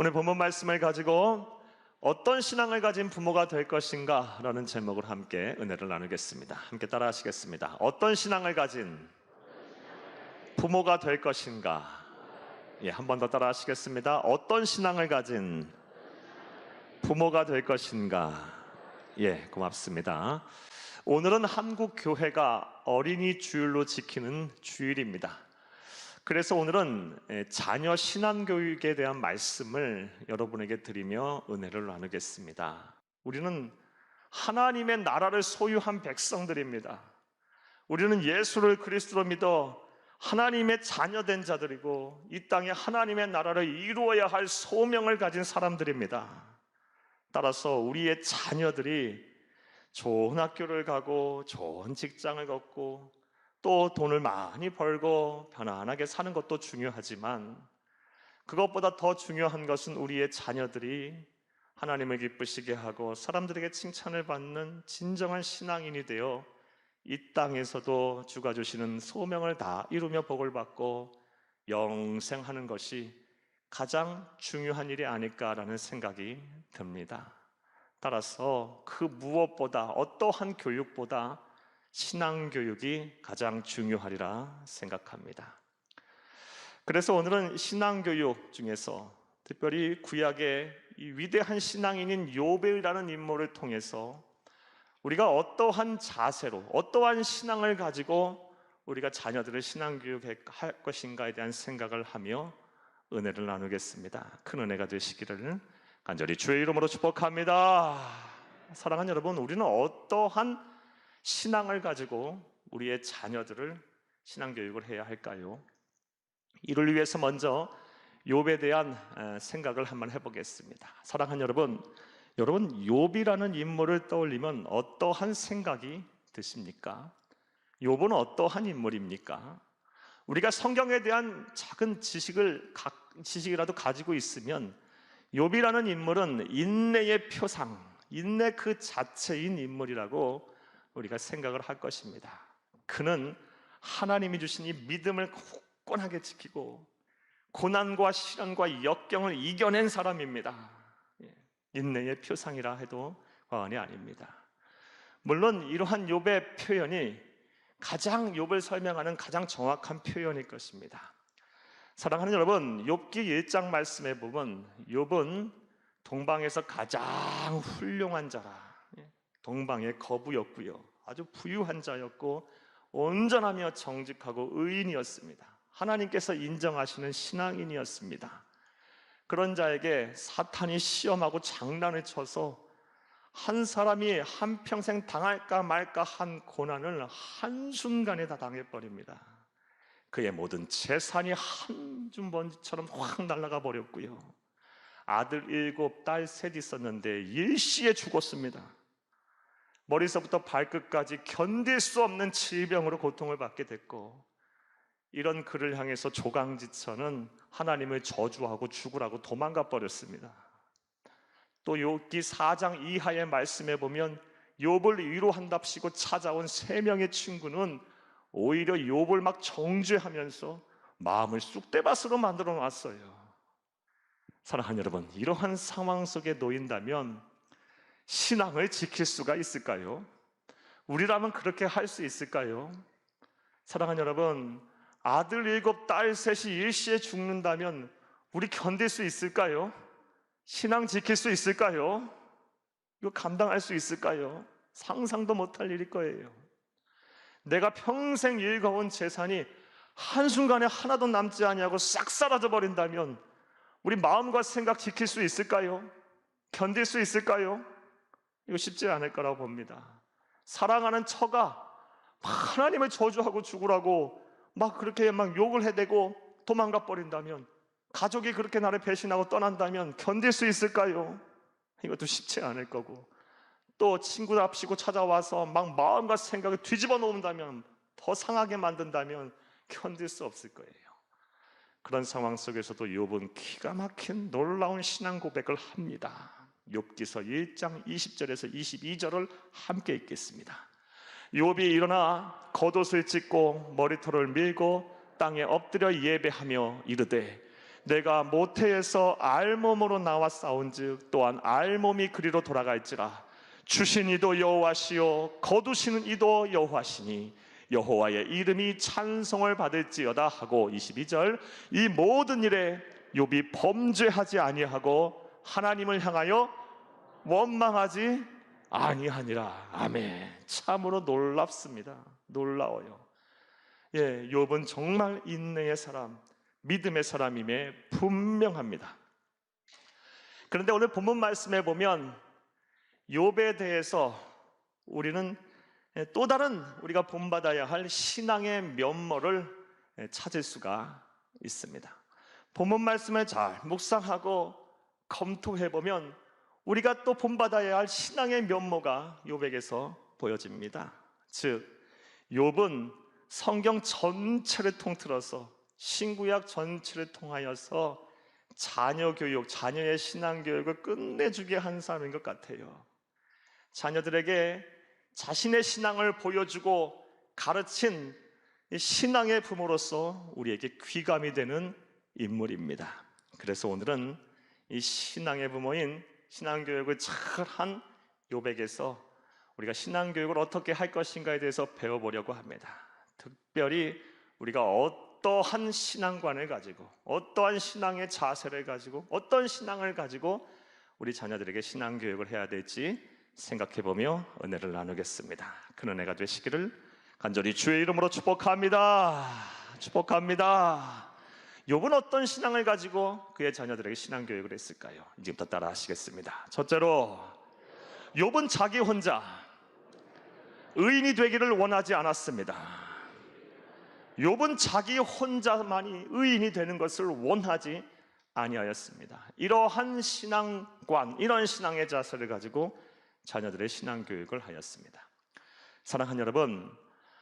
오늘 본문 말씀을 가지고 어떤 신앙을 가진 부모가 될 것인가 라는 제목으로 함께 은혜를 나누겠습니다. 함께 따라 하시겠습니다. 어떤 신앙을 가진 부모가 될 것인가. 한 번 더 따라 하시겠습니다. 어떤 신앙을 가진 부모가 될 것인가. 고맙습니다. 오늘은 한국 교회가 어린이 주일로 지키는 주일입니다. 그래서 오늘은 자녀 신앙교육에 대한 말씀을 여러분에게 드리며 은혜를 나누겠습니다. 우리는 하나님의 나라를 소유한 백성들입니다. 우리는 예수를 그리스도로 믿어 하나님의 자녀된 자들이고 이 땅에 하나님의 나라를 이루어야 할 소명을 가진 사람들입니다. 따라서 우리의 자녀들이 좋은 학교를 가고 좋은 직장을 갖고 또 돈을 많이 벌고 편안하게 사는 것도 중요하지만 그것보다 더 중요한 것은 우리의 자녀들이 하나님을 기쁘시게 하고 사람들에게 칭찬을 받는 진정한 신앙인이 되어 이 땅에서도 주가 주시는 소명을 다 이루며 복을 받고 영생하는 것이 가장 중요한 일이 아닐까라는 생각이 듭니다. 따라서 그 무엇보다 어떠한 교육보다 신앙교육이 가장 중요하리라 생각합니다. 그래서 오늘은 신앙교육 중에서 특별히 구약의 이 위대한 신앙인인 욥이라는 인물을 통해서 우리가 어떠한 자세로 어떠한 신앙을 가지고 우리가 자녀들을 신앙교육할 것인가에 대한 생각을 하며 은혜를 나누겠습니다. 큰 은혜가 되시기를 간절히 주의 이름으로 축복합니다. 사랑하는 여러분, 우리는 어떠한 신앙을 가지고 우리의 자녀들을 신앙교육을 해야 할까요? 이를 위해서 먼저 욥에 대한 생각을 한번 해보겠습니다. 사랑하는 여러분, 욥이라는 인물을 떠올리면 어떠한 생각이 드십니까? 욥은 어떠한 인물입니까? 우리가 성경에 대한 작은 지식이라도 가지고 있으면 욥이라는 인물은 인내의 표상, 인내 그 자체인 인물이라고 우리가 생각을 할 것입니다. 그는 하나님이 주신 이 믿음을 굳건하게 지키고 고난과 시련과 역경을 이겨낸 사람입니다. 인내의 표상이라 해도 과언이 아닙니다. 물론 이러한 욥의 표현이 가장 욥을 설명하는 가장 정확한 표현일 것입니다. 사랑하는 여러분, 욥기 1장 말씀에 보면 욥은 동방에서 가장 훌륭한 자라, 동방의 거부였고요, 아주 부유한 자였고 온전하며 정직하고 의인이었습니다. 하나님께서 인정하시는 신앙인이었습니다. 그런 자에게 사탄이 시험하고 장난을 쳐서 한 사람이 한평생 당할까 말까 한 고난을 한순간에 다 당해버립니다. 그의 모든 재산이 한줌번처럼 확 날아가 버렸고요, 아들 7, 딸 3 있었는데 일시에 죽었습니다. 머리서부터 발끝까지 견딜 수 없는 질병으로 고통을 받게 됐고, 이런 그를 향해서 조강지처는 하나님을 저주하고 죽으라고 도망가 버렸습니다. 또 욥기 4장 이하의 말씀에 보면 욥을 위로한답시고 찾아온 3명의 친구는 오히려 욥을 막 정죄하면서 마음을 쑥대밭으로 만들어 놨어요. 사랑하는 여러분, 이러한 상황 속에 놓인다면 신앙을 지킬 수가 있을까요? 우리라면 그렇게 할 수 있을까요? 사랑하는 여러분, 아들 7, 딸 3이 일시에 죽는다면 우리 견딜 수 있을까요? 신앙 지킬 수 있을까요? 이거 감당할 수 있을까요? 상상도 못할 일일 거예요. 내가 평생 일궈온 재산이 한순간에 하나도 남지 아니하고 싹 사라져 버린다면 우리 마음과 생각 지킬 수 있을까요? 견딜 수 있을까요? 이거 쉽지 않을 거라고 봅니다. 사랑하는 처가 하나님을 저주하고 죽으라고 막 그렇게 막 욕을 해대고 도망가 버린다면, 가족이 그렇게 나를 배신하고 떠난다면 견딜 수 있을까요? 이것도 쉽지 않을 거고, 또 친구답시고 찾아와서 막 마음과 생각을 뒤집어 놓는다면, 더 상하게 만든다면 견딜 수 없을 거예요. 그런 상황 속에서도 욥은 기가 막힌 놀라운 신앙 고백을 합니다. 욥기서 1장 20절에서 22절을 함께 읽겠습니다. 욥이 일어나 겉옷을 찢고 머리털을 밀고 땅에 엎드려 예배하며 이르되 내가 모태에서 알몸으로 나와 싸운즉 또한 알몸이 그리로 돌아갈지라. 주신 이도 여호와시요 거두시는 이도 여호와시니 여호와의 이름이 찬송을 받을지어다 하고 22절 이 모든 일에 욥이 범죄하지 아니하고 하나님을 향하여 원망하지 아니하니라. 아멘. 참으로 놀랍습니다. 놀라워요. 예, 욥은 정말 인내의 사람, 믿음의 사람임에 분명합니다. 그런데 오늘 본문 말씀에 보면 욥에 대해서 우리는 또 다른 우리가 본받아야 할 신앙의 면모를 찾을 수가 있습니다. 본문 말씀을 잘 묵상하고 검토해 보면 우리가 또 본받아야 할 신앙의 면모가 욥에게서 보여집니다. 즉 욥은 성경 전체를 통틀어서 신구약 전체를 통하여서 자녀 교육, 자녀의 신앙 교육을 끝내주게 한 사람인 것 같아요. 자녀들에게 자신의 신앙을 보여주고 가르친 신앙의 부모로서 우리에게 귀감이 되는 인물입니다. 그래서 오늘은 이 신앙의 부모인 신앙교육을 잘한 욥에게서 우리가 신앙교육을 어떻게 할 것인가에 대해서 배워보려고 합니다. 특별히 우리가 어떠한 신앙관을 가지고 어떠한 신앙의 자세를 가지고 어떤 신앙을 가지고 우리 자녀들에게 신앙교육을 해야 될지 생각해보며 은혜를 나누겠습니다. 그 은혜가 되시기를 간절히 주의 이름으로 축복합니다. 축복합니다. 욥은 어떤 신앙을 가지고 그의 자녀들에게 신앙교육을 했을까요? 지금부터 따라 하시겠습니다. 첫째로 욥은 자기 혼자 의인이 되기를 원하지 않았습니다. 욥은 자기 혼자만이 의인이 되는 것을 원하지 아니하였습니다. 이러한 신앙관, 이런 신앙의 자세를 가지고 자녀들의 신앙교육을 하였습니다. 사랑하는 여러분,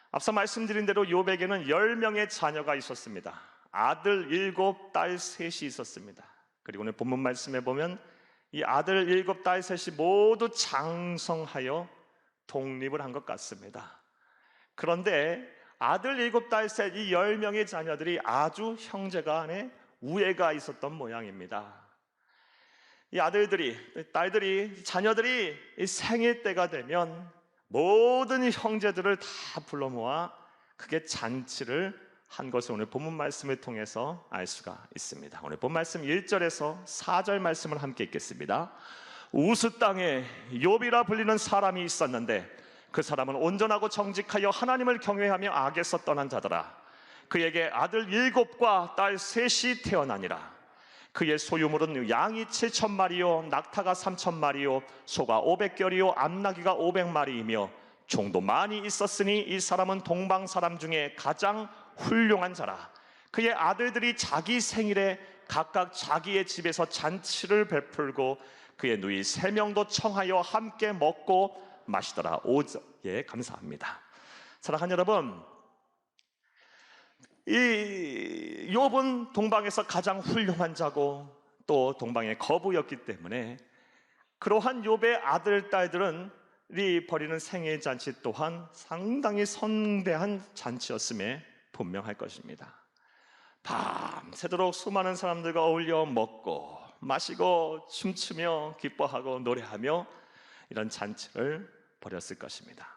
앞서 말씀드린 대로 욥에게는 10명의 자녀가 있었습니다. 아들 7, 딸 3이 있었습니다. 그리고 오늘 본문 말씀에 보면 이 아들 7, 딸 3이 모두 장성하여 독립을 한 것 같습니다. 그런데 아들 7, 딸 3, 이 10명의 자녀들이 아주 형제간에 우애가 있었던 모양입니다. 이 아들들이, 딸들이, 자녀들이 이 생일 때가 되면 모든 형제들을 다 불러 모아 크게 잔치를 한 것을 오늘 본문 말씀을 통해서 알 수가 있습니다. 오늘 본 말씀 1절에서 4절 말씀을 함께 읽겠습니다. 우스 땅에 욥이라 불리는 사람이 있었는데 그 사람은 온전하고 정직하여 하나님을 경외하며 악에서 떠난 자더라. 그에게 아들 7과 딸 3이 태어나니라. 그의 소유물은 양이 7,000마리요 낙타가 3,000마리요 소가 500결이요 암나귀가 500마리이며 종도 많이 있었으니 이 사람은 동방 사람 중에 가장 훌륭한 자라. 그의 아들들이 자기 생일에 각각 자기의 집에서 잔치를 베풀고 그의 누이 3명도 청하여 함께 먹고 마시더라. 5절에 감사합니다. 사랑하는 여러분, 이 욥은 동방에서 가장 훌륭한 자고 또 동방의 거부였기 때문에 그러한 욥의 아들 딸들은 벌이는 생일 잔치 또한 상당히 성대한 잔치였음에 분명할 것입니다. 밤새도록 수많은 사람들과 어울려 먹고 마시고 춤추며 기뻐하고 노래하며 이런 잔치를 벌였을 것입니다.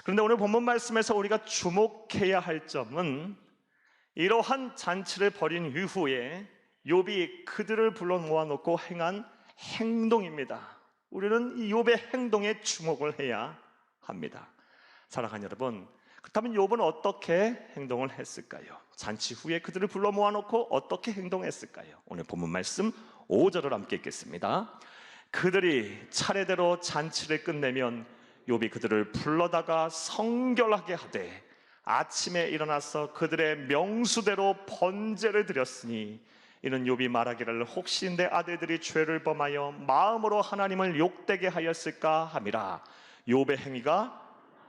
그런데 오늘 본문 말씀에서 우리가 주목해야 할 점은 이러한 잔치를 벌인 이후에 욥이 그들을 불러 모아놓고 행한 행동입니다. 우리는 이 욥의 행동에 주목을 해야 합니다. 사랑하는 여러분, 그렇다면 욥은 어떻게 행동을 했을까요? 잔치 후에 그들을 불러 모아놓고 어떻게 행동했을까요? 오늘 본문 말씀 5절을 함께 읽겠습니다. 그들이 차례대로 잔치를 끝내면 욥이 그들을 불러다가 성결하게 하되 아침에 일어나서 그들의 명수대로 번제를 드렸으니 이는 욥이 말하기를 혹시 내 아들들이 죄를 범하여 마음으로 하나님을 욕되게 하였을까 함이라. 욥의 행위가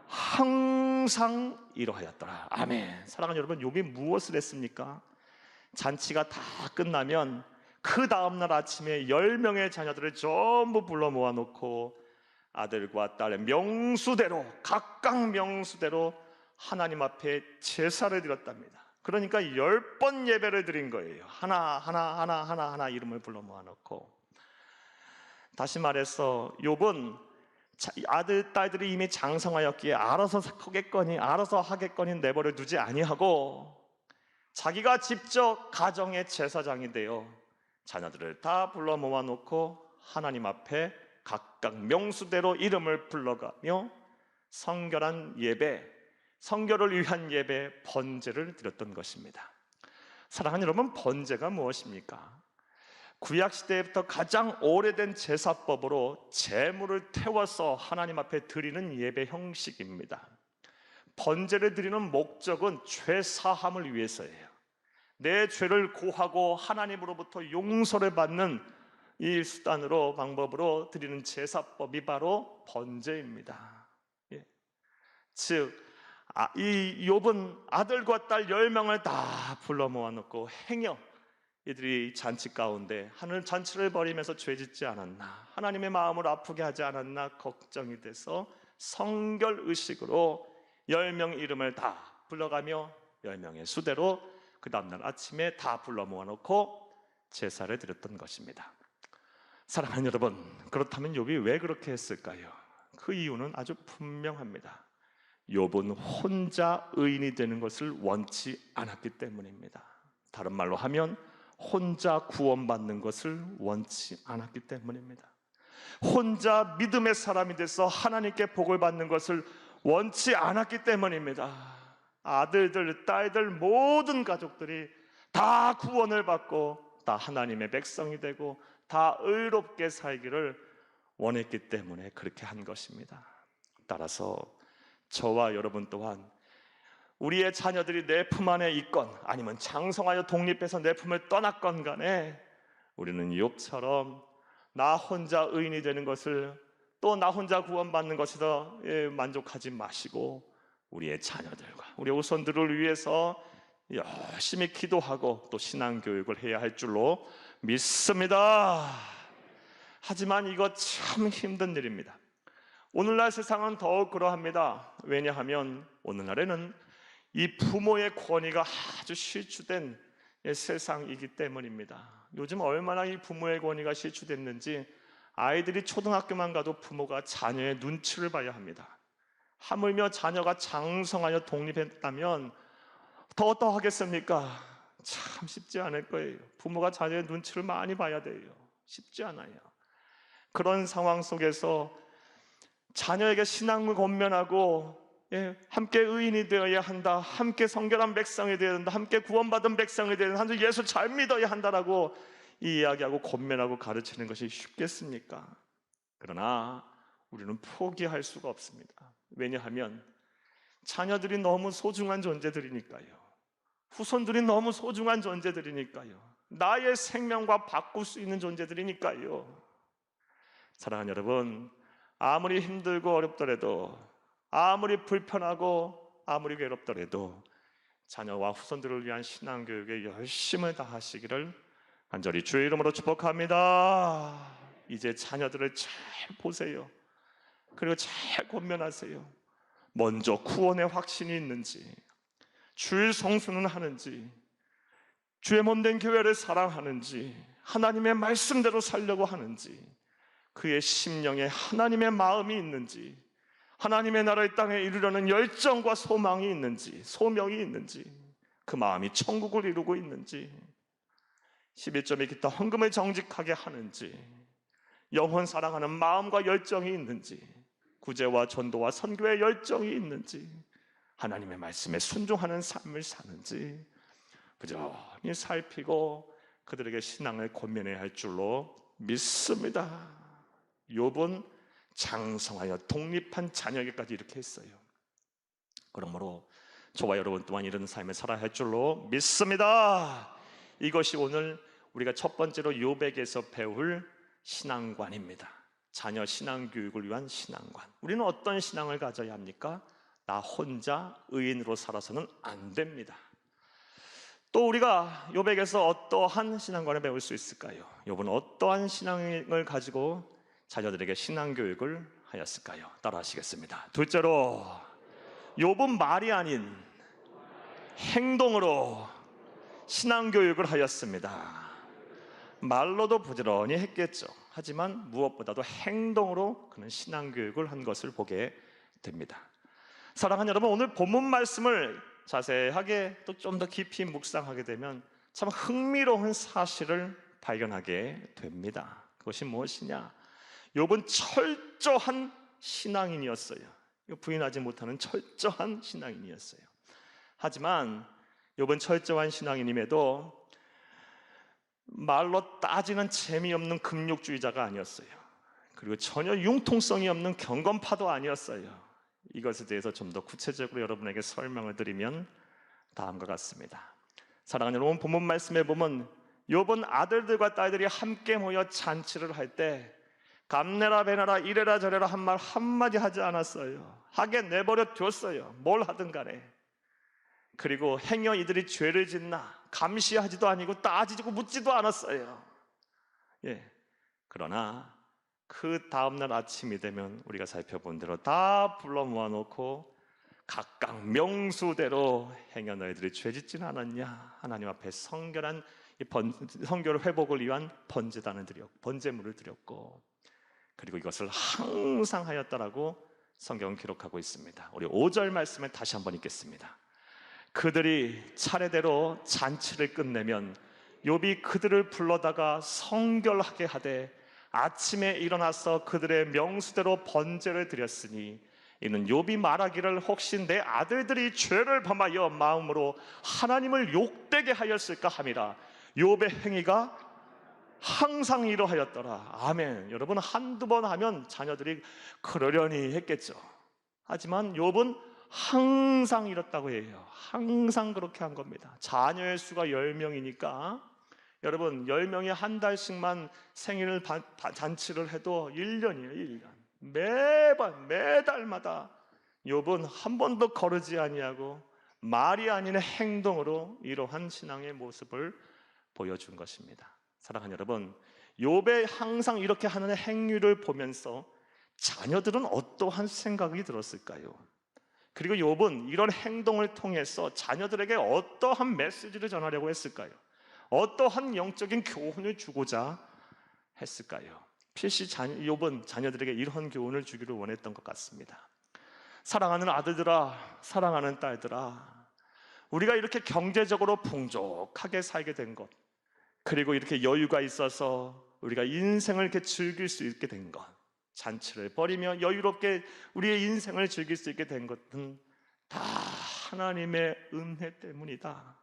항상 이러하였더라. 아멘. 사랑하는 여러분, 욥이 무엇을 했습니까? 잔치가 다 끝나면 그 다음날 아침에 10명의 자녀들을 전부 불러 모아놓고 아들과 딸의 명수대로 각각 명수대로 하나님 앞에 제사를 드렸답니다. 그러니까 10번 예배를 드린 거예요. 하나 이름을 불러 모아놓고. 다시 말해서 욥은 아들 딸들이 이미 장성하였기에 알아서 하겠거니 내버려 두지 아니하고 자기가 직접 가정의 제사장이 되어 자녀들을 다 불러 모아놓고 하나님 앞에 각각 명수대로 이름을 불러가며 성결한 예배, 성결을 위한 예배, 번제를 드렸던 것입니다. 사랑하는 여러분, 번제가 무엇입니까? 구약시대부터 가장 오래된 제사법으로 제물을 태워서 하나님 앞에 드리는 예배 형식입니다. 번제를 드리는 목적은 죄 사함을 위해서예요. 내 죄를 고하고 하나님으로부터 용서를 받는 이 수단으로, 방법으로 드리는 제사법이 바로 번제입니다. 즉, 이 욥은 아들과 딸 10명을 다 불러 모아놓고 행여 이들이 잔치 가운데 하늘 잔치를 벌이면서 죄짓지 않았나, 하나님의 마음을 아프게 하지 않았나 걱정이 돼서 성결 의식으로 10명 이름을 다 불러가며 10명의 수대로 그 다음날 아침에 다 불러 모아놓고 제사를 드렸던 것입니다. 사랑하는 여러분, 그렇다면 욥이 왜 그렇게 했을까요? 그 이유는 아주 분명합니다. 욥은 혼자 의인이 되는 것을 원치 않았기 때문입니다. 다른 말로 하면 혼자 구원받는 것을 원치 않았기 때문입니다. 혼자 믿음의 사람이 돼서 하나님께 복을 받는 것을 원치 않았기 때문입니다. 아들들, 딸들, 모든 가족들이 다 구원을 받고 다 하나님의 백성이 되고 다 의롭게 살기를 원했기 때문에 그렇게 한 것입니다. 따라서 저와 여러분 또한 우리의 자녀들이 내 품 안에 있건 아니면 장성하여 독립해서 내 품을 떠났건 간에 우리는 욥처럼 나 혼자 의인이 되는 것을, 또 나 혼자 구원받는 것에서 만족하지 마시고 우리의 자녀들과 우리의 후손들을 위해서 열심히 기도하고 또 신앙교육을 해야 할 줄로 믿습니다. 하지만 이거 참 힘든 일입니다. 오늘날 세상은 더욱 그러합니다. 왜냐하면 오늘날에는 이 부모의 권위가 아주 실추된 세상이기 때문입니다. 요즘 얼마나 이 부모의 권위가 실추됐는지 아이들이 초등학교만 가도 부모가 자녀의 눈치를 봐야 합니다. 하물며 자녀가 장성하여 독립했다면 더 어떠하겠습니까? 참 쉽지 않을 거예요. 부모가 자녀의 눈치를 많이 봐야 돼요. 쉽지 않아요. 그런 상황 속에서 자녀에게 신앙을 권면하고 함께 의인이 되어야 한다, 함께 성결한 백성이 되어야 한다, 함께 구원받은 백성이 되어야 한다, 예수 잘 믿어야 한다라고 이야기하고 권면하고 가르치는 것이 쉽겠습니까? 그러나 우리는 포기할 수가 없습니다. 왜냐하면 자녀들이 너무 소중한 존재들이니까요. 후손들이 너무 소중한 존재들이니까요. 나의 생명과 바꿀 수 있는 존재들이니까요. 사랑하는 여러분, 아무리 힘들고 어렵더라도, 아무리 불편하고 아무리 괴롭더라도 자녀와 후손들을 위한 신앙교육에 열심을 다하시기를 간절히 주의 이름으로 축복합니다. 이제 자녀들을 잘 보세요. 그리고 잘 권면하세요. 먼저 구원의 확신이 있는지, 주의 성수는 하는지, 주의 몸된 교회를 사랑하는지, 하나님의 말씀대로 살려고 하는지, 그의 심령에 하나님의 마음이 있는지, 하나님의 나라의 땅에 이르려는 열정과 소망이 있는지, 소명이 있는지, 그 마음이 천국을 이루고 있는지, 11점의 기타 헌금을 정직하게 하는지, 영혼 사랑하는 마음과 열정이 있는지, 구제와 전도와 선교의 열정이 있는지, 하나님의 말씀에 순종하는 삶을 사는지 부지런히 살피고 그들에게 신앙을 권면해야 할 줄로 믿습니다. 욥은 장성하여 독립한 자녀에게까지 이렇게 했어요. 그러므로 저와 여러분 또한 이런 삶을 살아야 할 줄로 믿습니다. 이것이 오늘 우리가 첫 번째로 욥에게서 배울 신앙관입니다. 자녀 신앙교육을 위한 신앙관. 우리는 어떤 신앙을 가져야 합니까? 나 혼자 의인으로 살아서는 안 됩니다. 또 우리가 욥에게서 어떠한 신앙관을 배울 수 있을까요? 욥은 어떠한 신앙을 가지고 자녀들에게 신앙교육을 하였을까요? 따라 하시겠습니다. 둘째로, 욥은 말이 아닌 행동으로 신앙교육을 하였습니다. 말로도 부지런히 했겠죠. 하지만 무엇보다도 행동으로 그는 신앙교육을 한 것을 보게 됩니다. 사랑하는 여러분, 오늘 본문 말씀을 자세하게 또 좀 더 깊이 묵상하게 되면 참 흥미로운 사실을 발견하게 됩니다. 그것이 무엇이냐? 욥은 철저한 신앙인이었어요. 이거 부인하지 못하는 철저한 신앙인이었어요. 하지만 욥은 철저한 신앙인임에도 말로 따지는 재미없는 금욕주의자가 아니었어요. 그리고 전혀 융통성이 없는 경건파도 아니었어요. 이것에 대해서 좀 더 구체적으로 여러분에게 설명을 드리면 다음과 같습니다. 사랑하는 여러분, 본문 말씀에 보면 욥은 아들들과 딸들이 함께 모여 잔치를 할 때 감내라 배나라 이래라 저래라 한 말 한마디 하지 않았어요. 하게 내버려 뒀어요. 뭘 하든 간에. 그리고 행여 이들이 죄를 짓나 감시하지도 아니고 따지고 묻지도 않았어요. 그러나 그 다음날 아침이 되면 우리가 살펴본 대로 다 불러 모아놓고 각각 명수대로 행여 너희들이 죄짓지는 않았냐, 하나님 앞에 성결한 성결 회복을 위한 번제물을 드렸고, 그리고 이것을 항상 하였다라고 성경은 기록하고 있습니다. 우리 5절 말씀에 다시 한번 읽겠습니다. 그들이 차례대로 잔치를 끝내면 욥이 그들을 불러다가 성결하게 하되 아침에 일어나서 그들의 명수대로 번제를 드렸으니 이는 욥이 말하기를 혹시 내 아들들이 죄를 범하여 마음으로 하나님을 욕되게 하였을까 함이라. 욥의 행위가 항상 이러하였더라. 아멘. 여러분, 한두 번 하면 자녀들이 그러려니 했겠죠. 하지만 욥은 항상 이렇다고 해요. 항상 그렇게 한 겁니다. 자녀의 수가 10명이니까 여러분, 10명이 한 달씩만 생일 잔치를 해도 1년이에요. 1년. 매달마다 욥은 한 번도 거르지 아니하고 말이 아닌 행동으로 이러한 신앙의 모습을 보여준 것입니다. 사랑하는 여러분, 욥의 항상 이렇게 하는 행위를 보면서 자녀들은 어떠한 생각이 들었을까요? 그리고 욥은 이런 행동을 통해서 자녀들에게 어떠한 메시지를 전하려고 했을까요? 어떠한 영적인 교훈을 주고자 했을까요? 필시 욥은 자녀들에게 이런 교훈을 주기를 원했던 것 같습니다. 사랑하는 아들들아, 사랑하는 딸들아, 우리가 이렇게 경제적으로 풍족하게 살게 된 것, 그리고 이렇게 여유가 있어서 우리가 인생을 이렇게 즐길 수 있게 된 것, 잔치를 벌이며 여유롭게 우리의 인생을 즐길 수 있게 된 것은 다 하나님의 은혜 때문이다.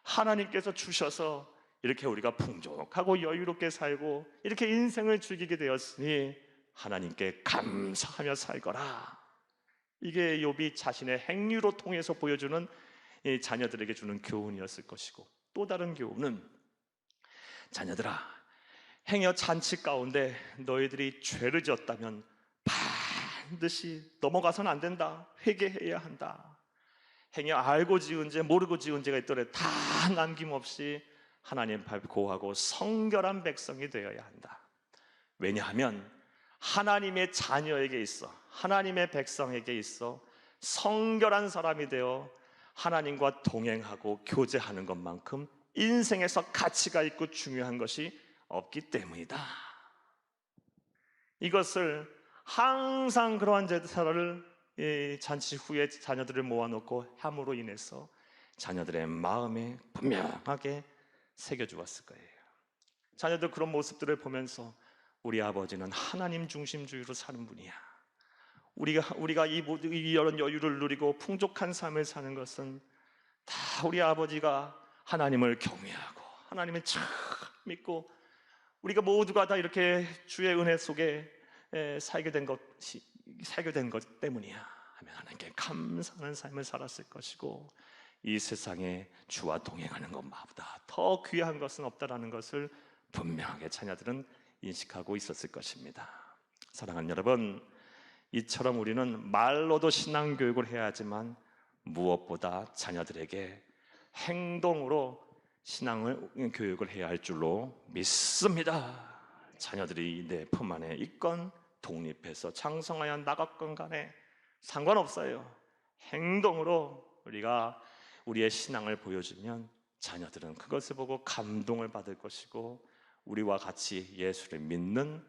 하나님께서 주셔서 이렇게 우리가 풍족하고 여유롭게 살고 이렇게 인생을 즐기게 되었으니 하나님께 감사하며 살거라. 이게 욥이 자신의 행위로 통해서 보여주는 이 자녀들에게 주는 교훈이었을 것이고, 또 다른 교훈은 자녀들아, 행여 잔치 가운데 너희들이 죄를 지었다면 반드시 넘어가서는 안 된다. 회개해야 한다. 행여 알고 지은 죄 모르고 지은 죄가 있더라도 다 남김없이 하나님 앞에 고하고 성결한 백성이 되어야 한다. 왜냐하면 하나님의 자녀에게 있어, 하나님의 백성에게 있어 성결한 사람이 되어 하나님과 동행하고 교제하는 것만큼 인생에서 가치가 있고 중요한 것이 없기 때문이다. 이것을 항상 그러한 제사를 잔치 후에 자녀들을 모아놓고 함으로 인해서 자녀들의 마음에 분명하게 새겨주었을 거예요. 자녀들 그런 모습들을 보면서 우리 아버지는 하나님 중심주의로 사는 분이야. 우리가 이런 여유를 누리고 풍족한 삶을 사는 것은 다 우리 아버지가 하나님을 경외하고 하나님을 참 믿고 우리가 모두가 다 이렇게 주의 은혜 속에 살게 된 것 때문이야 하면 하나님께 감사하는 삶을 살았을 것이고, 이 세상에 주와 동행하는 것보다 더 귀한 것은 없다라는 것을 분명하게 자녀들은 인식하고 있었을 것입니다. 사랑하는 여러분, 이처럼 우리는 말로도 신앙교육을 해야 하지만 무엇보다 자녀들에게 행동으로 신앙을 교육을 해야 할 줄로 믿습니다. 자녀들이 내 품 안에 있건 독립해서 창성하여 나갔건 간에 상관없어요. 행동으로 우리가 우리의 신앙을 보여주면 자녀들은 그것을 보고 감동을 받을 것이고 우리와 같이 예수를 믿는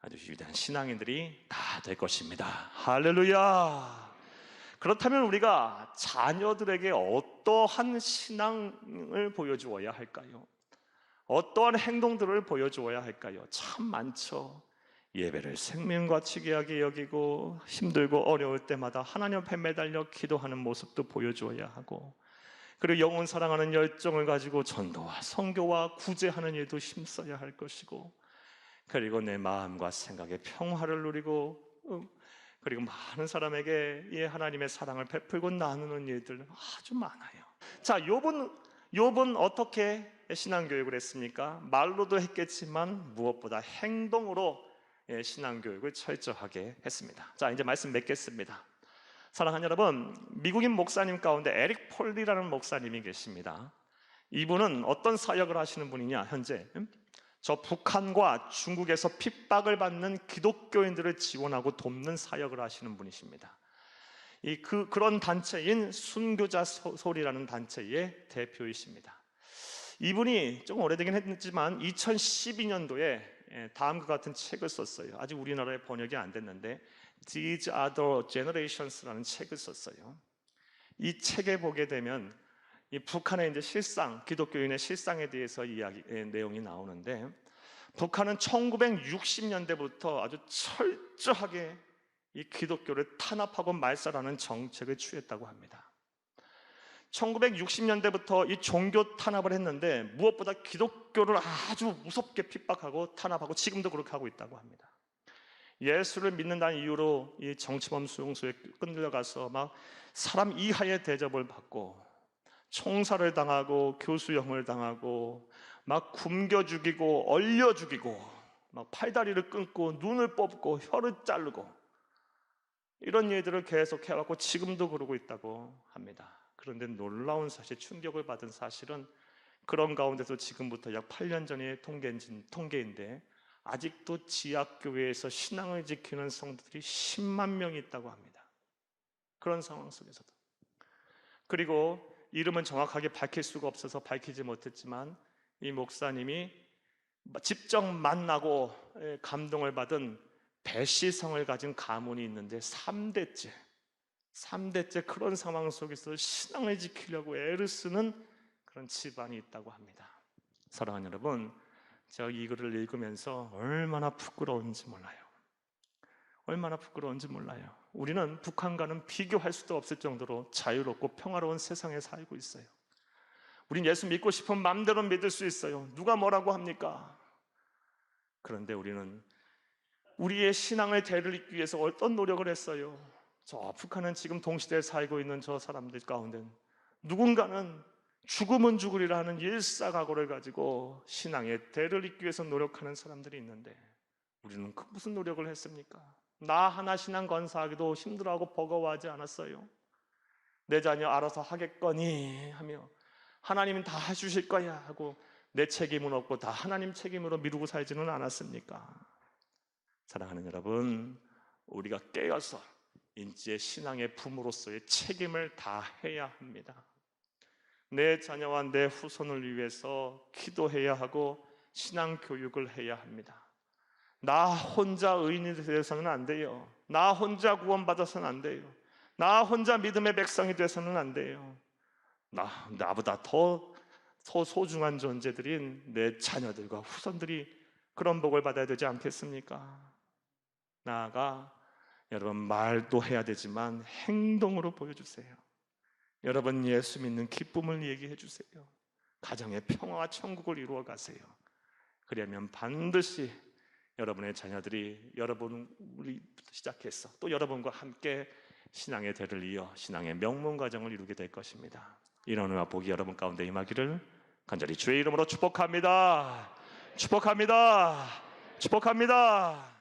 아주 위대한 신앙인들이 다 될 것입니다. 할렐루야! 그렇다면 우리가 자녀들에게 어떠한 신앙을 보여주어야 할까요? 어떠한 행동들을 보여주어야 할까요? 참 많죠. 예배를 생명과 지게하게 여기고 힘들고 어려울 때마다 하나님 앞에 매달려 기도하는 모습도 보여주어야 하고, 그리고 영혼 사랑하는 열정을 가지고 전도와 선교와 구제하는 일도 힘써야 할 것이고, 그리고 내 마음과 생각의 평화를 누리고 그리고 많은 사람에게 이 하나님의 사랑을 베풀고 나누는 일들 아주 많아요. 자, 욥은 어떻게 신앙교육을 했습니까? 말로도 했겠지만 무엇보다 행동으로 신앙교육을 철저하게 했습니다. 자, 이제 말씀 맺겠습니다. 사랑하는 여러분, 미국인 목사님 가운데 에릭 폴리라는 목사님이 계십니다. 이분은 어떤 사역을 하시는 분이냐? 현재 저 북한과 중국에서 핍박을 받는 기독교인들을 지원하고 돕는 사역을 하시는 분이십니다. 그런 단체인 순교자 소리라는 단체의 대표이십니다. 이분이 조금 오래되긴 했지만 2012년도에 다음과 같은 책을 썼어요. 아직 우리나라에 번역이 안 됐는데 These Other Generations라는 책을 썼어요. 이 책에 보게 되면 이 북한의 이제 실상, 기독교인의 실상에 대해서 내용이 나오는데, 북한은 1960년대부터 아주 철저하게 이 기독교를 탄압하고 말살하는 정책을 취했다고 합니다. 1960년대부터 이 종교 탄압을 했는데 무엇보다 기독교를 아주 무섭게 핍박하고 탄압하고 지금도 그렇게 하고 있다고 합니다. 예수를 믿는다는 이유로 이 정치범 수용소에 끌려가서 막 사람 이하의 대접을 받고 총살을 당하고 교수형을 당하고 막 굶겨 죽이고 얼려 죽이고 막 팔다리를 끊고 눈을 뽑고 혀를 자르고 이런 일들을 계속 해왔고 지금도 그러고 있다고 합니다. 그런데 놀라운 사실, 충격을 받은 사실은 그런 가운데서 지금부터 약 8년 전의 통계인데 아직도 지하교회에서 신앙을 지키는 성도들이 10만 명이 있다고 합니다. 그런 상황 속에서도. 그리고 이름은 정확하게 밝힐 수가 없어서 밝히지 못했지만 이 목사님이 직접 만나고 감동을 받은 배시성을 가진 가문이 있는데 3대째 그런 상황 속에서 신앙을 지키려고 애를 쓰는 그런 집안이 있다고 합니다. 사랑하는 여러분, 제가 이 글을 읽으면서 얼마나 부끄러운지 몰라요. 얼마나 부끄러운지 몰라요. 우리는 북한과는 비교할 수도 없을 정도로 자유롭고 평화로운 세상에 살고 있어요. 우린 예수 믿고 싶은 마음대로 믿을 수 있어요. 누가 뭐라고 합니까? 그런데 우리는 우리의 신앙을 대립하기 위해서 어떤 노력을 했어요? 저 북한은 지금 동시대에 살고 있는 저 사람들 가운데 누군가는 죽으면 죽으리라 하는 일사각오를 가지고 신앙의 대를 잇기 위해서 노력하는 사람들이 있는데 우리는 무슨 노력을 했습니까? 나 하나 신앙 건사하기도 힘들어하고 버거워하지 않았어요. 내 자녀 알아서 하겠거니 하며 하나님은 다 해주실 거야 하고 내 책임은 없고 다 하나님 책임으로 미루고 살지는 않았습니까? 사랑하는 여러분, 우리가 깨어서 인지의 신앙의 부모로서의 책임을 다해야 합니다. 내 자녀와 내 후손을 위해서 기도해야 하고 신앙 교육을 해야 합니다. 나 혼자 의인이 되어서는 안 돼요. 나 혼자 구원받아서는 안 돼요. 나 혼자 믿음의 백성이 되어서는 안 돼요. 나보다 더 소중한 존재들인 내 자녀들과 후손들이 그런 복을 받아야 되지 않겠습니까? 나아가 여러분, 말도 해야 되지만 행동으로 보여주세요. 여러분, 예수 믿는 기쁨을 얘기해 주세요. 가정의 평화와 천국을 이루어 가세요. 그러면 반드시 여러분의 자녀들이 여러분부터 시작해서 또 여러분과 함께 신앙의 대를 이어 신앙의 명문 가정을 이루게 될 것입니다. 이런 은혜와 복이 여러분 가운데 임하기를 간절히 주의 이름으로 축복합니다. 축복합니다. 축복합니다.